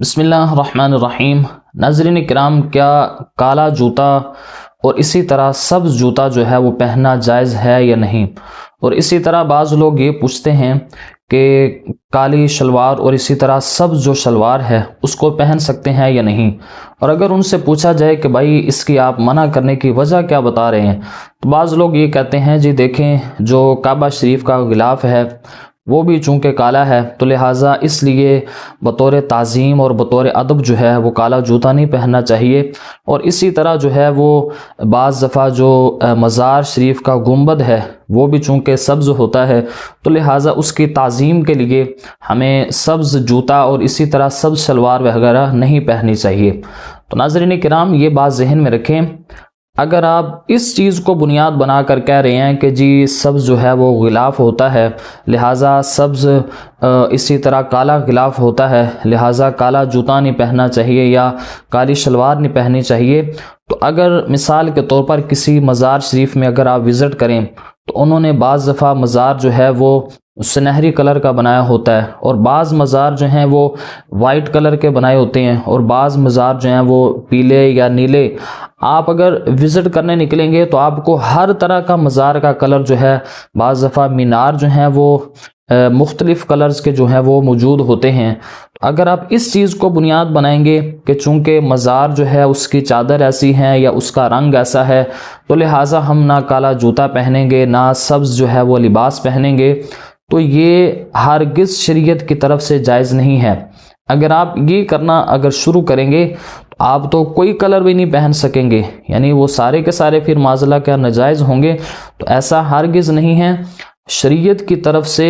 بسم اللہ الرحمن الرحیم۔ ناظرین کرام، کیا کالا جوتا اور اسی طرح سبز جوتا جو ہے وہ پہننا جائز ہے یا نہیں؟ اور اسی طرح بعض لوگ یہ پوچھتے ہیں کہ کالی شلوار اور اسی طرح سبز جو شلوار ہے اس کو پہن سکتے ہیں یا نہیں؟ اور اگر ان سے پوچھا جائے کہ بھائی اس کی آپ منع کرنے کی وجہ کیا بتا رہے ہیں، تو بعض لوگ یہ کہتے ہیں جی دیکھیں، جو کعبہ شریف کا غلاف ہے وہ بھی چونکہ کالا ہے، تو لہٰذا اس لیے بطور تعظیم اور بطور ادب جو ہے وہ کالا جوتا نہیں پہننا چاہیے۔ اور اسی طرح جو ہے وہ بعض دفعہ جو مزار شریف کا گنبد ہے وہ بھی چونکہ سبز ہوتا ہے، تو لہٰذا اس کی تعظیم کے لیے ہمیں سبز جوتا اور اسی طرح سبز شلوار وغیرہ نہیں پہننی چاہیے۔ تو ناظرین کرام، یہ بات ذہن میں رکھیں، اگر آپ اس چیز کو بنیاد بنا کر کہہ رہے ہیں کہ جی سبز جو ہے وہ غلاف ہوتا ہے، لہٰذا سبز اسی طرح کالا غلاف ہوتا ہے، لہٰذا کالا جوتا نہیں پہننا چاہیے یا کالی شلوار نہیں پہننی چاہیے، تو اگر مثال کے طور پر کسی مزار شریف میں اگر آپ وزٹ کریں تو انہوں نے بعض دفعہ مزار جو ہے وہ سنہری کلر کا بنایا ہوتا ہے، اور بعض مزار جو ہیں وہ وائٹ کلر کے بنائے ہوتے ہیں، اور بعض مزار جو ہیں وہ پیلے یا نیلے۔ آپ اگر وزٹ کرنے نکلیں گے تو آپ کو ہر طرح کا مزار کا کلر جو ہے، بعض دفعہ مینار جو ہیں وہ مختلف کلرز کے جو ہیں وہ موجود ہوتے ہیں۔ اگر آپ اس چیز کو بنیاد بنائیں گے کہ چونکہ مزار جو ہے اس کی چادر ایسی ہے یا اس کا رنگ ایسا ہے، تو لہٰذا ہم نہ کالا جوتا پہنیں گے نہ سبز جو ہے وہ لباس پہنیں گے، تو یہ ہرگز شریعت کی طرف سے جائز نہیں ہے۔ اگر آپ یہ کرنا اگر شروع کریں گے تو آپ تو کوئی کلر بھی نہیں پہن سکیں گے، یعنی وہ سارے کے سارے پھر معاذ کیا ناجائز ہوں گے، تو ایسا ہرگز نہیں ہے۔ شریعت کی طرف سے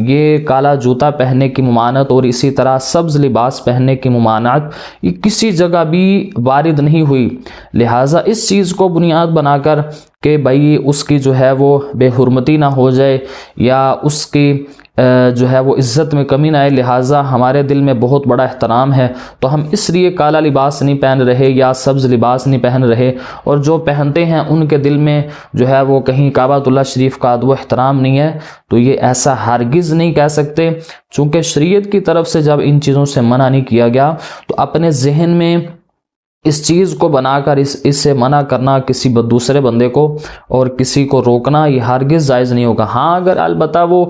یہ کالا جوتا پہننے کی ممانعت اور اسی طرح سبز لباس پہننے کی ممانعت یہ کسی جگہ بھی وارد نہیں ہوئی، لہٰذا اس چیز کو بنیاد بنا کر کہ بھائی اس کی جو ہے وہ بے حرمتی نہ ہو جائے یا اس کی جو ہے وہ عزت میں کمی نہ آئے، لہٰذا ہمارے دل میں بہت بڑا احترام ہے تو ہم اس لیے کالا لباس نہیں پہن رہے یا سبز لباس نہیں پہن رہے، اور جو پہنتے ہیں ان کے دل میں جو ہے وہ کہیں کعبۃ اللہ شریف کا ادب و احترام نہیں ہے، تو یہ ایسا ہرگز نہیں کہہ سکتے۔ چونکہ شریعت کی طرف سے جب ان چیزوں سے منع نہیں کیا گیا تو اپنے ذہن میں اس چیز کو بنا کر اس سے منع کرنا کسی دوسرے بندے کو اور کسی کو روکنا یہ ہرگز جائز نہیں ہوگا۔ ہاں، اگر البتہ وہ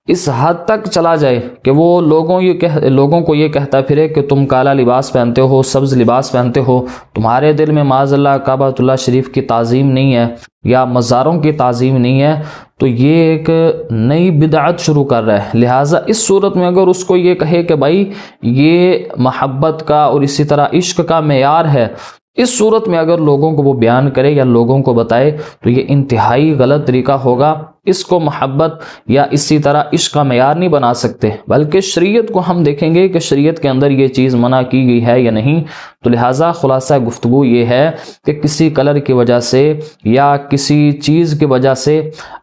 اس حد تک چلا جائے کہ وہ لوگوں کو یہ کہتا پھرے کہ تم کالا لباس پہنتے ہو، سبز لباس پہنتے ہو، تمہارے دل میں معاذ اللہ کعبۃ اللہ شریف کی تعظیم نہیں ہے یا مزاروں کی تعظیم نہیں ہے، تو یہ ایک نئی بدعت شروع کر رہا ہے۔ لہٰذا اس صورت میں اگر اس کو یہ کہے کہ بھائی یہ محبت کا اور اسی طرح عشق کا معیار ہے، اس صورت میں اگر لوگوں کو وہ بیان کرے یا لوگوں کو بتائے تو یہ انتہائی غلط طریقہ ہوگا۔ اس کو محبت یا اسی طرح عشق کا معیار نہیں بنا سکتے، بلکہ شریعت کو ہم دیکھیں گے کہ شریعت کے اندر یہ چیز منع کی گئی ہے یا نہیں۔ تو لہٰذا خلاصہ گفتگو یہ ہے کہ کسی کلر کی وجہ سے یا کسی چیز کی وجہ سے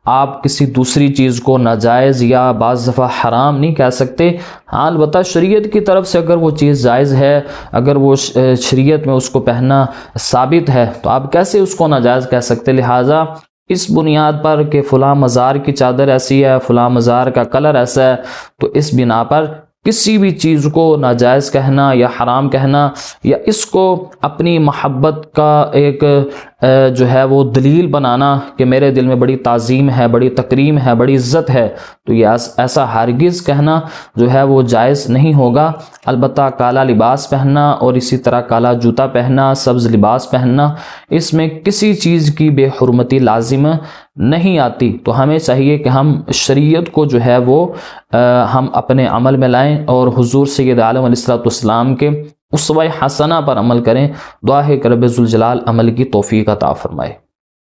آپ کسی دوسری چیز کو ناجائز یا بعض دفعہ حرام نہیں کہہ سکتے۔ ہاں، البتہ شریعت کی طرف سے اگر وہ چیز جائز ہے، اگر وہ شریعت میں اس کو پہننا ثابت ہے، تو آپ کیسے اس کو ناجائز کہہ سکتے؟ لہٰذا اس بنیاد پر کہ فلاں مزار کی چادر ایسی ہے، فلاں مزار کا کلر ایسا ہے، تو اس بنا پر کسی بھی چیز کو ناجائز کہنا یا حرام کہنا یا اس کو اپنی محبت کا ایک جو ہے وہ دلیل بنانا کہ میرے دل میں بڑی تعظیم ہے، بڑی تکریم ہے، بڑی عزت ہے، تو یہ ایسا ہرگز کہنا جو ہے وہ جائز نہیں ہوگا۔ البتہ کالا لباس پہننا اور اسی طرح کالا جوتا پہننا، سبز لباس پہننا، اس میں کسی چیز کی بے حرمتی لازم نہیں آتی، تو ہمیں چاہیے کہ ہم شریعت کو جو ہے وہ ہم اپنے عمل میں لائیں اور حضور سید عالم علیہ السلام کے اسوہ حسنہ پر عمل کریں۔ دعا ہے کہ رب ذوالجلال عمل کی توفیق عطا فرمائے۔